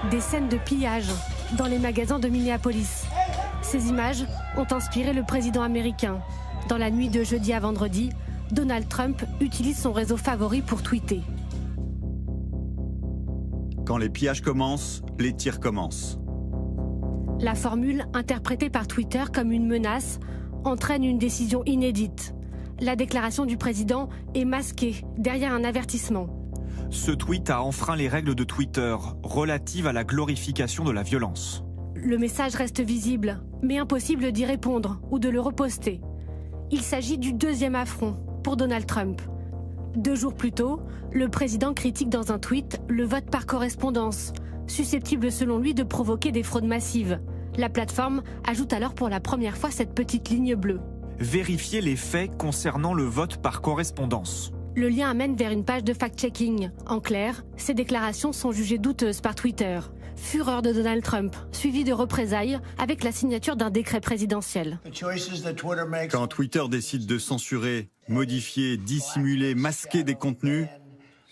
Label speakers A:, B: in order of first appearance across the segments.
A: des scènes de pillage dans les magasins de Minneapolis. Ces images ont inspiré le président américain. Dans la nuit de jeudi à vendredi, Donald Trump utilise son réseau favori pour tweeter.
B: Quand les pillages commencent, les tirs commencent.
A: La formule, interprétée par Twitter comme une menace, entraîne une décision inédite. La déclaration du président est masquée derrière un avertissement.
C: Ce tweet a enfreint les règles de Twitter relatives à la glorification de la violence.
A: Le message reste visible, mais impossible d'y répondre ou de le reposter. Il s'agit du deuxième affront pour Donald Trump. 2 jours plus tôt, le président critique dans un tweet le vote par correspondance, susceptible selon lui de provoquer des fraudes massives. La plateforme ajoute alors pour la première fois cette petite ligne bleue.
C: Vérifier les faits concernant le vote par correspondance.
A: Le lien amène vers une page de fact-checking. En clair, ces déclarations sont jugées douteuses par Twitter. Fureur de Donald Trump, suivie de représailles avec la signature d'un décret présidentiel.
B: Quand Twitter décide de censurer, modifier, dissimuler, masquer des contenus,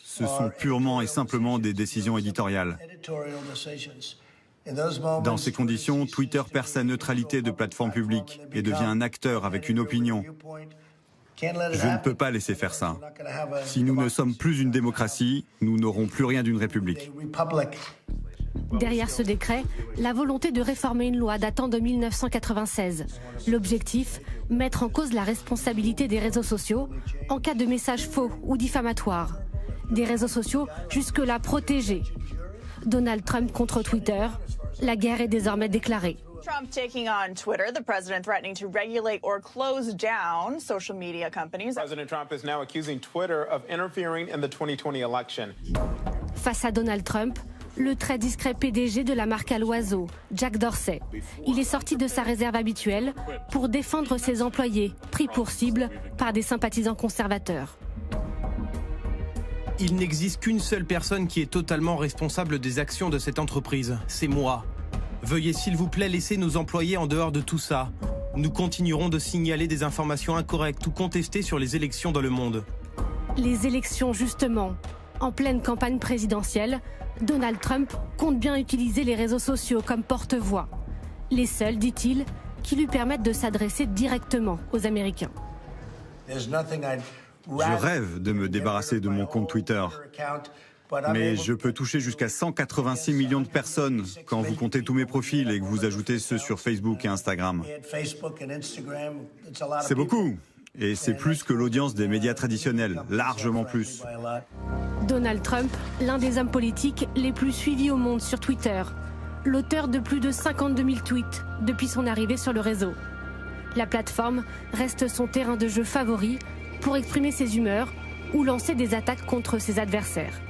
B: ce sont purement et simplement des décisions éditoriales. Dans ces conditions, Twitter perd sa neutralité de plateforme publique et devient un acteur avec une opinion. Je ne peux pas laisser faire ça. Si nous ne sommes plus une démocratie, nous n'aurons plus rien d'une république.
A: Derrière ce décret, la volonté de réformer une loi datant de 1996. L'objectif, mettre en cause la responsabilité des réseaux sociaux en cas de messages faux ou diffamatoires. Des réseaux sociaux jusque-là protégés. Donald Trump contre Twitter, la guerre est désormais déclarée.
D: Trump taking on Twitter, the president threatening to regulate or close down social media companies.
E: President Trump is now accusing Twitter of interfering in the 2020 election.
A: Face à Donald Trump, le très discret PDG de la marque à l'oiseau, Jack Dorsey. Il est sorti de sa réserve habituelle pour défendre ses employés, pris pour cible par des sympathisants conservateurs.
F: Il n'existe qu'une seule personne qui est totalement responsable des actions de cette entreprise, c'est moi. Veuillez s'il vous plaît laisser nos employés en dehors de tout ça. Nous continuerons de signaler des informations incorrectes ou contestées sur les élections dans le monde.
A: Les élections justement. En pleine campagne présidentielle, Donald Trump compte bien utiliser les réseaux sociaux comme porte-voix. Les seuls, dit-il, qui lui permettent de s'adresser directement aux Américains.
B: Je rêve de me débarrasser de mon compte Twitter. Mais je peux toucher jusqu'à 186 millions de personnes quand vous comptez tous mes profils et que vous ajoutez ceux sur Facebook et Instagram. C'est beaucoup. Et c'est plus que l'audience des médias traditionnels, largement plus.
A: Donald Trump, l'un des hommes politiques les plus suivis au monde sur Twitter. L'auteur de plus de 52 000 tweets depuis son arrivée sur le réseau. La plateforme reste son terrain de jeu favori pour exprimer ses humeurs ou lancer des attaques contre ses adversaires.